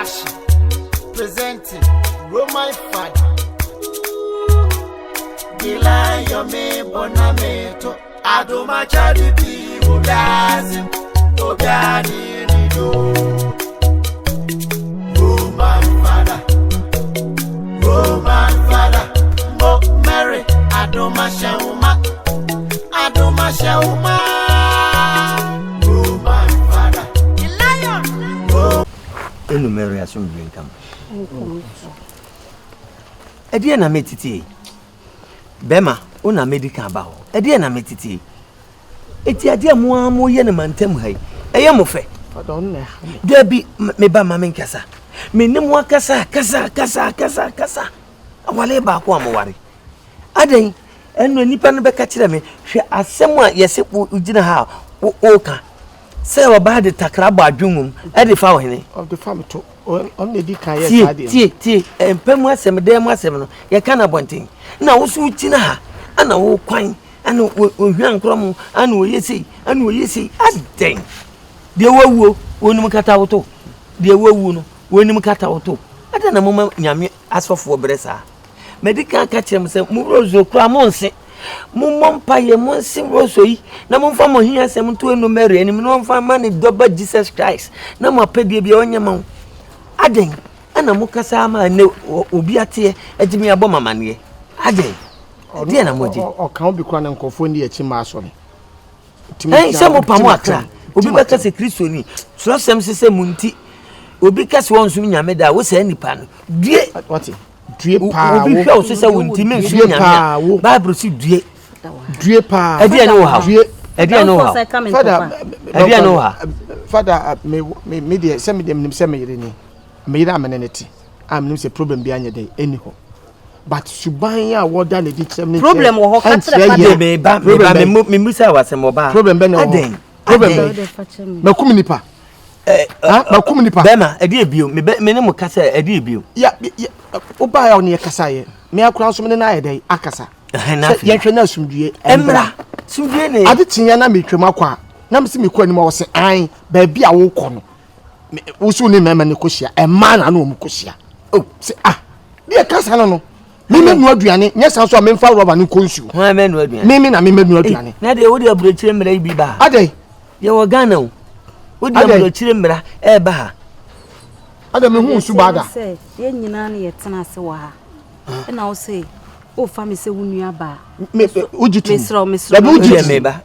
production presenting Roman Father. Gila yome bonameto aduma chadipi obiazi obiani nido. Roman Father Mo Mary aduma shauma Roman Father Lion enu Mary asum drinkam Edie na metiti Bema una medical ba ho Edie na metiti eti ade mo ye na mantem hai eye mo fe Debi me ba ma menkasa me nim wakasa kasa awale ba ko amware aden enu nipa no beka kire me hwe asem a yese ugina ha oka say oba de takra ba adwumum e de fa wo hene of the farm to on the kan yes ade tie empemu asem dem asem no ye kana bonten na wo so ugina ha ana wo kwan ana ohwan krom ana oyesi aden de wawu wonum kata woto de wawu no wonum kata woto ada na mama nyame asofo bresa medical ka kire me se mu rozo kura monse mu mompa ye monse rozo yi na momfa mo hia se mto enu Mary ani no mfa mani doba Jesus Christ na mo apedie bia onyama aden ana mu kasa ma ne obi ate agimi abo mamane aden de na moji o kan obi kura na nkofo ndi echi ma so no se mo pamo akra obi beka se Kristo ni so sem se munti obi kase wonso nyame da wo se nipa no due what due pa obi hwe o se wonti me nso nyame Bible si due pa Father me de se me dem nim se me yire ni me yire ameneneti am nim se problem bi anya dey anyhow but suban ya woda na di chemni problem wo ho ka tere me ba me musa wasem oba problem be no problem makum nipa makum nipa bema ade ebio me ne mo kasa ade ebio ya oba ya oni e kasa ye me akura so me na ye dey akasa ye hwe na sumdue emra sumdue ne ade tinya na me twem akwa na me se me ko anim wo se an ba bia wo kɔ no wo so ni mema ne kohia e ma na na o mu kohia o se de kasa no me menu aduane nya san so me mfa roba ne konsu ho menu aduane me na me menu aduane na de wo de aburochire mra ibi ba ade ye wo Ghana o wo de aburochire mra e ba ha ade me hu su bada ye nyina na ye tena se wa ha na wo se o fa me se wunu aba me ujitu mesro me ba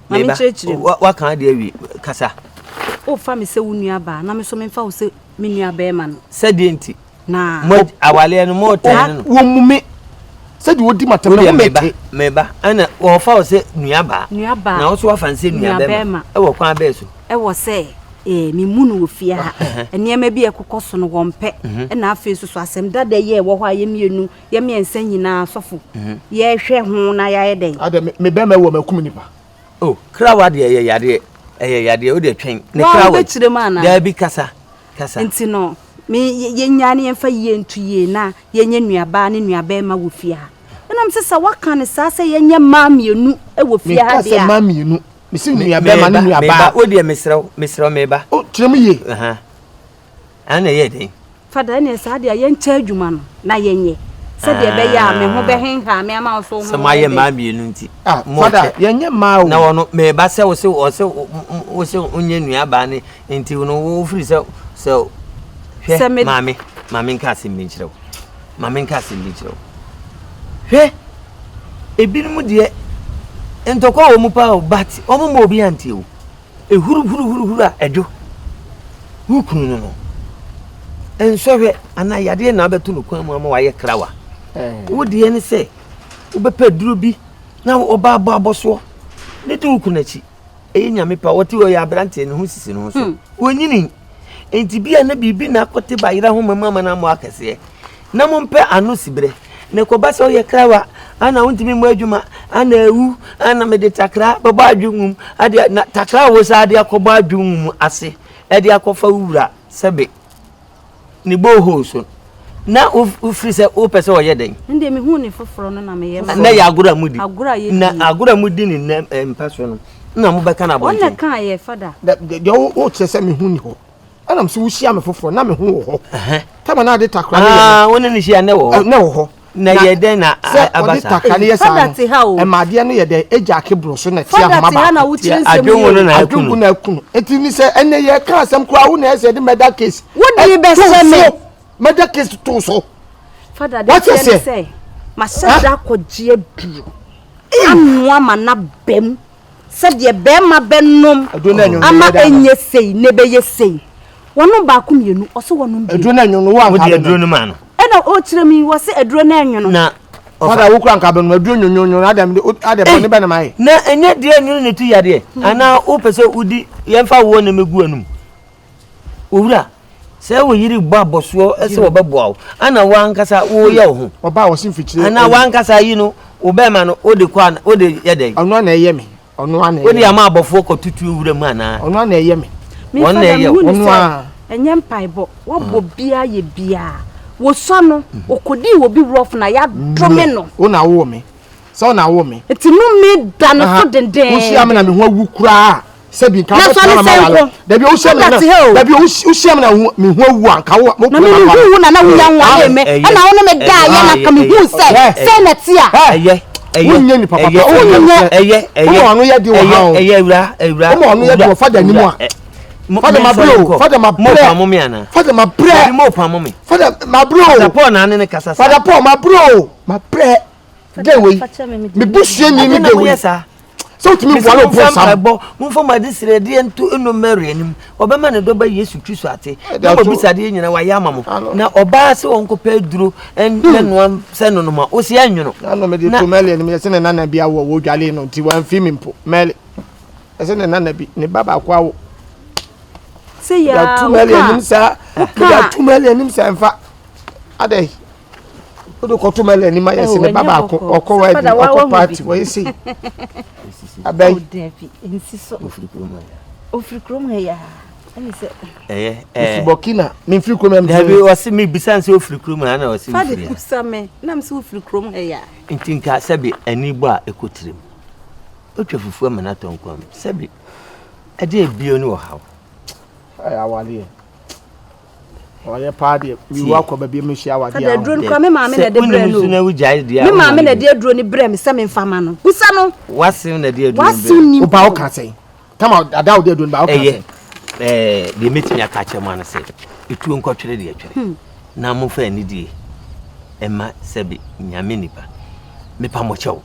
wa kan de awi kasa o fa me se wunu aba na me so me fa wo se menu aba e ma no se de enti na mo awale no mo ten no wo mume se de wodi matam na me ba ana wo fa wo se nuaba na wo so wa fanse nuaba e wo kwan ba so e wo se mi munu wo fia ha enema bi ekokoso no wompe na afi so asem dada ye wo ho aye mienu ye miensa nyina asofo ye hwe ho na ya den ade me be ma wo makum nipa oh krawa de ye yade o de twen ne krawa da bi kasa enti no mi ye nyane ye fa ye ntuye na ye nya nuaba ne nuaba ma wo fia ha na msesa waka ne sa se ye nya ma mienu e wo fia ha dia ma mienu misi nuaba ma ne nuaba o de mesrew meba o tirem ye ana ye den fada ne sa dia ye ncha adwuma no na ye nye se de be ya me ho be henha me ama so ho se ma ye ma mienu nti fada ye nya ma o na wono meba se wo se onye nuaba ne nti wono wo free se mami nkasi mbichiro he ebinum de entokwa wo mu pa o but omo mo obi anti o ehuru a edo hukunu no ensohwe ana yade na abeto no kwan mu ama waye krawa wo de ne se wo bepa duro bi na oba aboso ne de hukunu achi nyame pa wote wo ya brante ne ho sisi no so wonyini enti bia na bibi na akote ba yira ho mama na mo akase na mo mpe ano sibre ne ko ba se o ye krawa ana untimi mu adwuma ana ewu ana me de takra baba adwumum ade na takra wo sa ade akoba adwumum ase ade akofa wura sebe ni boho so na ufri se o pese o ye den inde me hu ni foforo no na me ye na ya agura mudi na agura mudi ni mpaso no na mo beka na bonje on kan ye fada de o chese me hu ni ho Anam so wuhia me foforo na me ho wo ho. Tama na de takra ne. Woni ne hia ne wo. Na wo ho. Na ye den na abasa. Takra ne yesa. E ma de ne ye de AGYAKOO bro so na tia homa ba. Adwon na akunu na akunu. Enti ni se ene ye ka asem kura wo na ese de murder case. Wodi be se me. Murder case to so. Father de say. Ma se da kogye du. Anwa ma na bem. Se de be ma benom. Ama enye sei ne be ye sei. Wono ba ku mienu oso wono bi. Aduro na nyono wa nka. Aduro no ma no. Na o kire mi wo se aduro na enyono na fada wo kura nka benu aduro nyonyo adam ne be na mai na enye de enyono ne tu yade ana o pese udi yemfa wo na megu anum owura se wo yiri bo aboso ese wo beboa ana wa nkasa wo ye ho oba wo sin fikire ana wa nkasa yi no wo be ma no o de kwa o de yede ono na eye me ono ana o de ama abofo ko tutu owura mu ana ono ana eye me won na eye ono a enye mpaibo wo bo bia ye bia wo sono okodi wo bi rough na ya drome no wo na wo me so na wo me eti no me da no so denden wo sia me na me ho awu kura se bi nka na ma wala da bi wo sia me na da bi wo sia me na me ho awu anka wo mo wu na wu ya nwa me ana wo me da ya na ka me hu se na tia wo nye ni papa wo nye wo anu ye di wo ha o ewura wo anu ye di wo fada ni mu a Father my bro, Father my bro, Father my bro, mo pa mommy. Father my bro, Father Paul na ne kasa. Father Paul my bro, my bro. Dey we. Me bushie ni ni dey we. So to me wala po sambo. Mo fo ma disire de ento eno mary anim. Obema ne do ba Yesu Kristo ate. Na obisa de nyina wa ya mamo. Na oba se won ko pedro en no se no no ma. O se anwono. Na no me de to mele ni me se ne nana bia wo dwale no ti wan fi mi mpo. Mele. Se ne nana bi ne baba kwa wo. Say ya tumeli nimsa ya tumeli nimsa enfa adai odo ko tumeli ni ma yesi ne baba akọ wa bi akọ party wo yesi abai insiso ofrikrom ya ani se Burkina mi frikrom am dabi wasi mi bisanse ofrikrom na wasi mi fadi kusame na mi se ofrikrom ya ntinka sabi ani bo a ekotirem otwa fufu amana tonkom sabi ade ebio ni wo hawo ay awale oye party we walk over be me share wade ya drone kwa me ma me na de bre no me ma me na de drone bre me se me mfama no busa no wasi na de drone wasi ba o ka say come out ada o de drone ba o ka say de meet me aka che ma na say etu nkotwere de atwere na mo fa ni die ema sebi nyame nipa me pa mo chew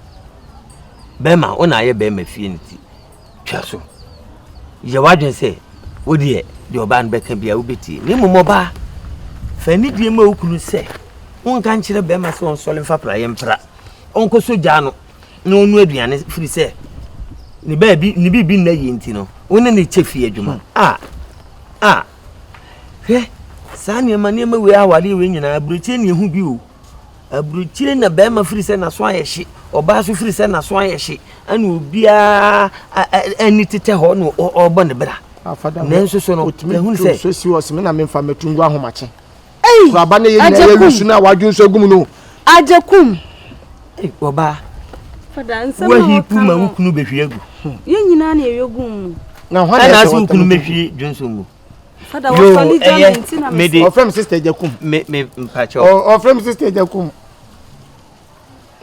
be ma ona ye be ma fie ni ti twa so ye wadwen say odie de oban beka bia ubeti ni momoba fa ni die ma okunu se wonka nkyere be ma se on sole mfa pra ye mpra onko so gya no na onu aduane firi se ni ba bi ni bibi na ye nti no woni ne chefi adwuma he sa ne ma we awale we nyina abruchire ne hu bi o abruchire na be ma firi se na so ayehye oba so firi se na so ayehye ana obia ani tete ho no obo ne bra nenso so no ehun se so si was me na me mfa metungu ahomache baba ne ye na ye lusu na wadun so gum no AGYAKOO oba fada nsa wa hi pu ma wukunu behwie agu ye nyina na eyegum na hwa na so wukunu behwie dwonso fada wo solid jam na me o frame sister AGYAKOO me mpacho o frame sister AGYAKOO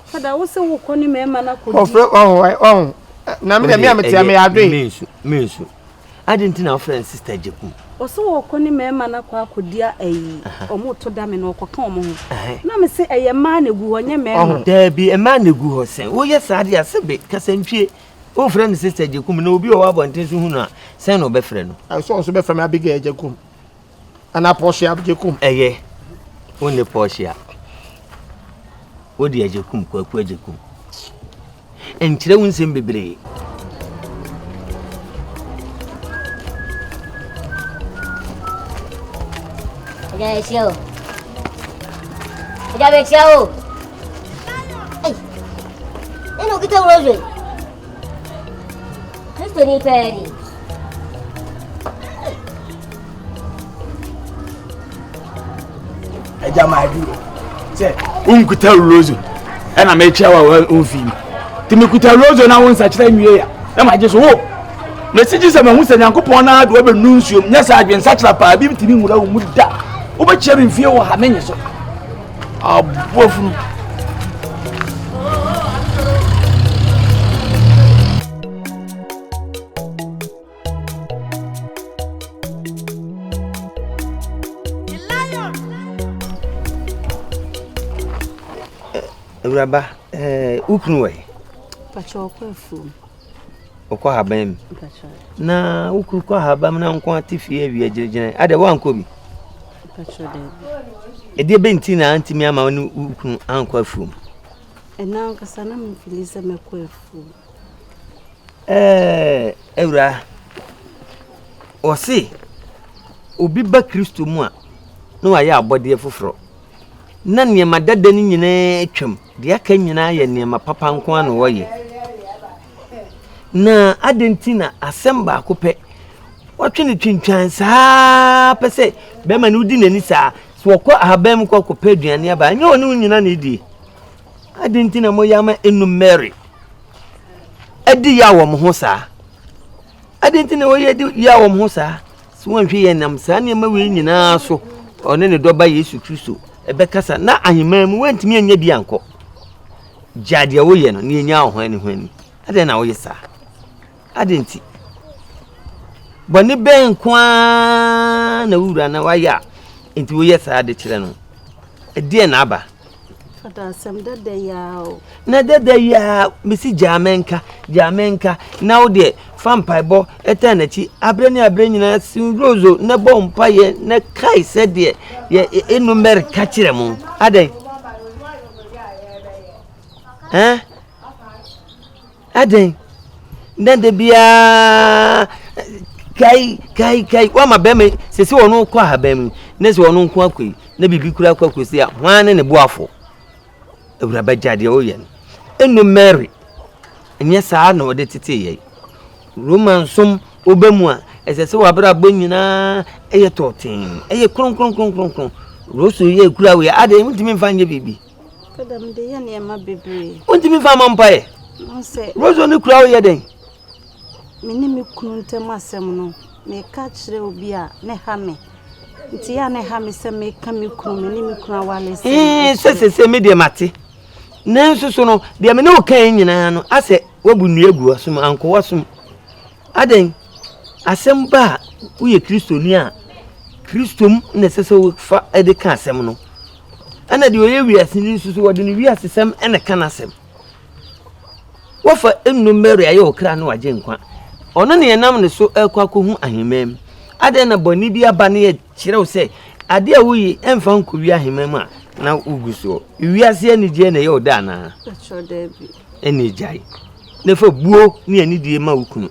fada wo se wo koni me ma na kodi o frame na me me ametia me adwe mensu adentina friend sister AGYAKOO oso wo koni me ma na kwa kodia ayi omo to da me no okoka omo ho na me se eye ma na gu ho nye me da bi e ma na gu ho sen wo ye sade asebe kasantwie o friend sister AGYAKOO na obi o wa bonten so hu no sen no be frɛ no so be frɛ me abige AGYAKOO ana Porsche AGYAKOO eye woni Porsche wodi AGYAKOO kwaku AGYAKOO enkyere wunsem bebre Show. Ada show. Eno kita uloje. Kristo ni peri. Eja ma du. Se unkuta ulozo. Ena me chiawa wa onfim. Ti me kuta ulozo na won sa kire nwie ya. Na ma je so wo. na siji se mahu se Nyankopon na do be nunsuom nya sa adwen sakra pa bi mtimi nwura wo mu da wo be chia bi mfie wo ha menye so abofunu Uraba ukunu we pacho kwafu okwa habam na ukuru kwa habam na nko atifie wi agirigine ade wanko bi pacho de ede benti na antimi ama woni ukunu anko afuom ena nkasa na mfilise mekwafu ewra osi obi ba Kristo mu a no wa ya abode foforo na niema dada ni nyina atwam de aka nyina ya niema papa nko an wo ye na adentina asemba akopɛ watwene twintwan saa pese be ma ne udi nani saa so wokɔ ahabam kɔ kopɛ aduane aba nya woni nyina na edi adentina mo yama enu Mary adi ya wo mo ho saa adentina wo ye di ya wo mo ho saa so wanhwe ye nam saa niema we nyina so one ne doba Yesu Kristo ebe kasa na ahimam mu wantimi anya bi anko jade wo ye no ne nya ahoani hoani ade na wo ye saa adenti boni ben kwa na wura na waya enti wo ye saa de kire no ede na aba fada sam dada yawo na dada ya misi jamenka na wo de fampaibo etanachi abre nyina sinrozo na bompa ye na kai se de ye enu mer ka kire mu aden aden ndende bia kai wa mabeme sesi wonu kwa habem na se wonu kwa kwei na bibi kura kwa kwesi a hwane ne boafo ewura bajade o ye enu Mary enye saa na ode tete ye romansum obemu a esese wabra bonyina eye totin eye kron roso ye kura we ade mutimi mfanye bibi kada mde ye ne ma bebre mutimi fa mampae nse roso ne kura we ye den mini mi kunu ntem asem no me ka kire obi a ne ha me nti ya ne ha me se me ka mi kunu mini mi kunu awale se me de mate nanso so no de me ne o kan nyina no ase wabu nuegu asum anko wasum aden asem ba uye Kristoni a Kristom na sese wo fa ede ka asem no ana de oye wiase ni susu wode ni wiase sem ene kana asem wo fa enu Mary aye okra na waje nkwa ono ne yenam ne so akwa hu ahemam ade na boni bi aba ne ye kirew se ade a wuyi emfa nko wi ahemam a na uguso wiase ani je na ye oda na pacho de bi eni jai ne fa buo ne ani die ma ukunu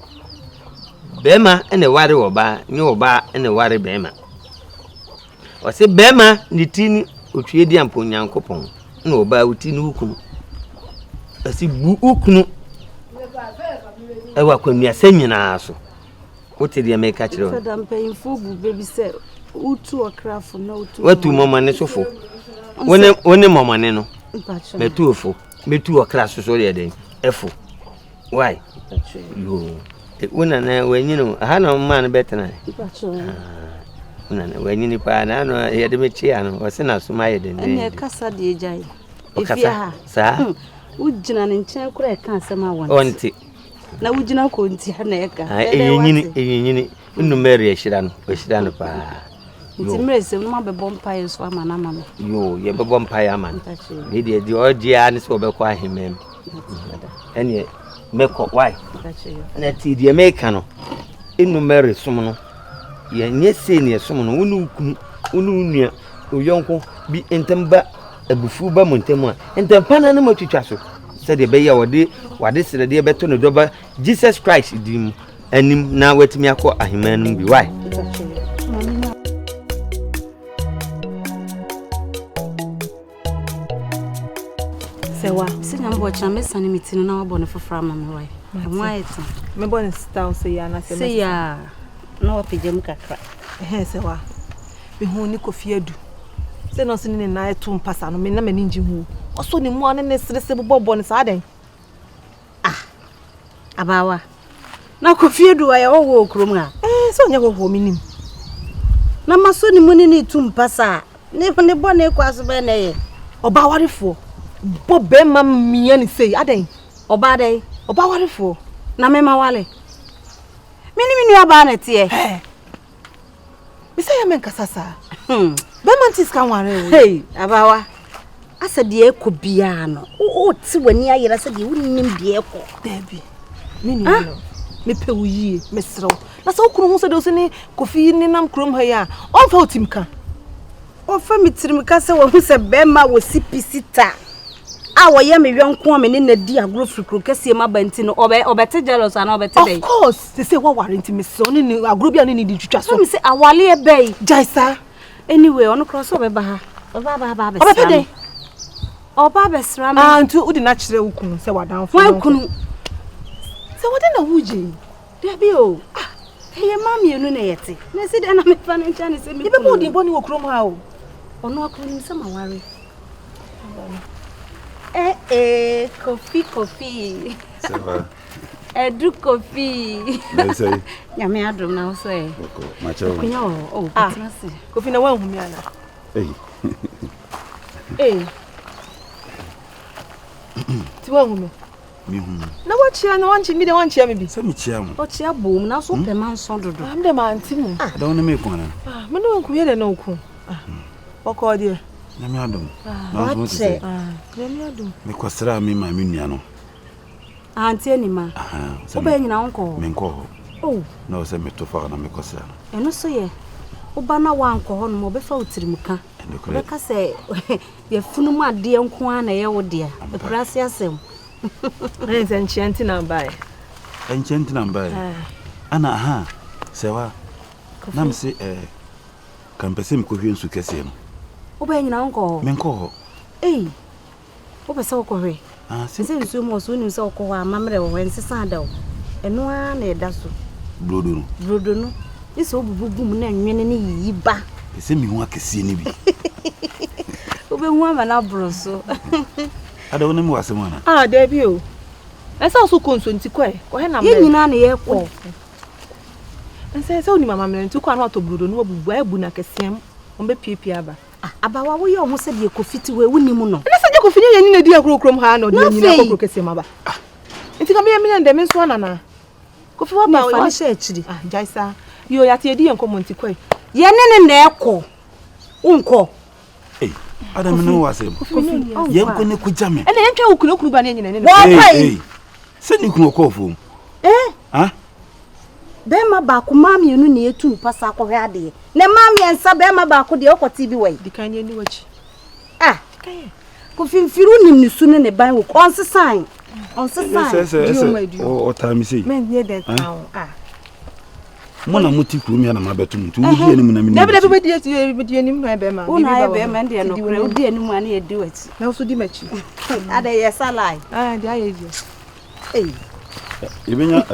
bema ene ware oba ni oba ene ware bema wase bema ni tini otwe di ampo Nyankopon na oba utini ukunu asi bu ukunu ewa kwa miase nyina so wote di ameka kire fada mpayimfo bu bebi se utu okrafo na utu watu momane sofo wone momane no metu ofo metu okraso so ye den efo why yo una na wenyino aha na man betena una na wenyini pa na no ye de mechi ano wose na suma ye den ene kasa de ejai efia ha sa ujina ne nchen kura e kan asema wonti onti na ujina ko nti ha na eka enyini unu Mary ehira no pa nti mrese no mabebo mpaye so ama na mama yo ye bebo mpaye ama ne de odia ne so obekọ ahemem ene meko why na ti de meka no enu Mary som no ye nyese ne som no wonu kunu wonu nua oyonko bi entemba abufu ba montemu a entempa na matwitwa so se de be ya wade sere de beto no doba Jesus Christ dim anim na watimi akọ ahemanu bi why sewa sinya mbo cha mesani mitini na wabone fofra mama wai mwaita me bone style se ya na se ya na wapije mkakra sewa me hu ni kofi adu se no sini na etu mpasa no me na mani nji hu oso ni mu ane ne sere se bobo ne sa den abawa Na kofie do aye wo okrom ha. So nya wo minim. Na maso ni muni ni tumpasa. Ne bone kwaso be na ye. Oba warefo. Bo be ma miya ni sei aden. Oba dai. Oba warefo. Na me ma wale. Mini aba na tie. Bisa ya men kasasa. Be mantis kan ware. Hey, abawa. Asa de eko bia no. O ti wani ayira sa de wonnim de eko. Debi. Mini no. Me pe wo yie, me srew. Na so kunu hu se de o se ni kofi ni nam krom ha ya. On fa otimka. O fa mitirimka se wo hu se be ma wo sipisita. A wo ye me yonko me ne na di agro frikro kese ma banti no obete jealous ana obete dey. Of course, they say what warranty me so ni agro bia ni di twitwa so. Me say awale e bay. Jaisa. Anyway, ono cross obeba ha. Oba be. Obete dey. Oba be sra me. Antu udi na kire ukunu se wadan fo. Wa ukunu. Se wode na wuje. Debi o. Eye mami enu na yete. Na se de na me fa no ncha ni se me. Ibe mo di boni wo krom ha o. Ono akuru ni se ma ware. Coffee. Ça va. Edu coffee. Merci. Nyame adom na wo say. Macho. Kunya o. Trust. Kofi na wan humi ana. Ti wan humi. Mi humi. Na wachia na wanchi mi de wanchia mi bi. Se mi chia mo. O chia bom na so pe man so dodo. Am de ma anti mu. Da wona me kwana. Me no nku ye de na oku. Boko de. Na mi adom. Na so se. Nyame adom. Me kwasra mi ma mi nua no. Anti anima. O ba nyina wonko. Me nko ho. Oh. Na o se me to fa na me kwasra. Eno so ye. O ba na wanko ho no mo be fa otirimuka. Be ka se ye funum ade nko ana ye wo de. E kurase asem. Nze nchianti na bae. Enchanti na bae. Ana ha. Sewa. Na me se kan pese me kohwe nsu kese no. O ba nyina wonko. Me nko ho. O be se wo kohwe. Se nsu mo so ni se wo kohwa amamre wo ensesa da wo. Eno a na eda so. Brodo no. Ise obububu mu na nwene ne yiba. Ese mi hu akese ni bi. Obe hu ama na broso. Ada wona mi wase mo na. Debi o. Esa so konso nti kwai. Ko he na me. Ye nyina na ye ko. Nse oni mama me nti kwa na to brodo no obubu abu na kesem. Ombe piepie aba. Abawa wo ye o ho se de kofiti we wonimu no. Na se je kofi ye nyina di akrokrom ha na odi nyina kokro kesem aba. Nti ka me ndem nso na na. Kofi wa ba wa sha achiri. Jaisa. Yo ya tie di enkomo nti kwai. Ye ne na eko. Unko. Adam no wase. Ye nko ne kujame. Ene yentwe ukunu ba ne nyina ne. Se ni kunu okofo. Be ma ba ku mami enu ne etu pasa akọhwe ade. Ne mami ensa be ma ba ku de okoti bi wai. Dikanye ni wachi. Dikanye. Ko finfiru nim ni su ne ban wo. Onsesan. O time say. Men ye that town. Mona muti kuru na mabetum tu udi eni mu na mi. Na be di eni mu na be ma. Una be ma de no kure udi eni mu ana ye di wachi. Na so di machi. Ada ye salai. Di aye ji. Ibenya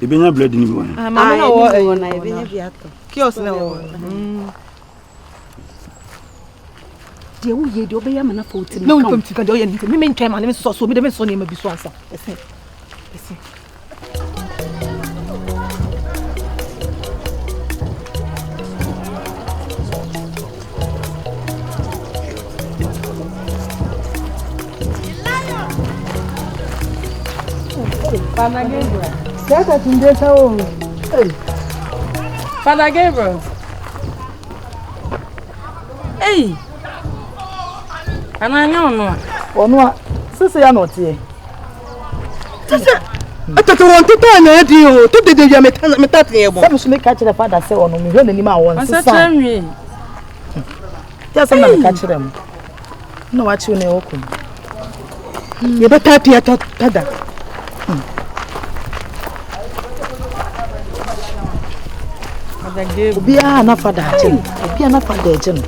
Ibenya blood ni bi wana. Mama na wo na ibenya bi ato. Kios na wo. De wo ye de obeya mana fa otimi. Na wo pamti ka de o ye nti. Me ntwa ma ne so me de me so ne ma bi so ansa. Ese. Father Gabriel. Sasa tundesa o. Father Gabriel. Ananya ono. Ono sisi ya notie. Sisi atata won tata na edi o. To de ya metati e bo. Sabu sumi ka kire father say ono mi hwe nanim a won sisa. Asa tramwi. Ya sama na ka kire mu. Na wa chi ne okun. Ye betati ya tada. Obi a na fada aje. Obi a na fada aje no.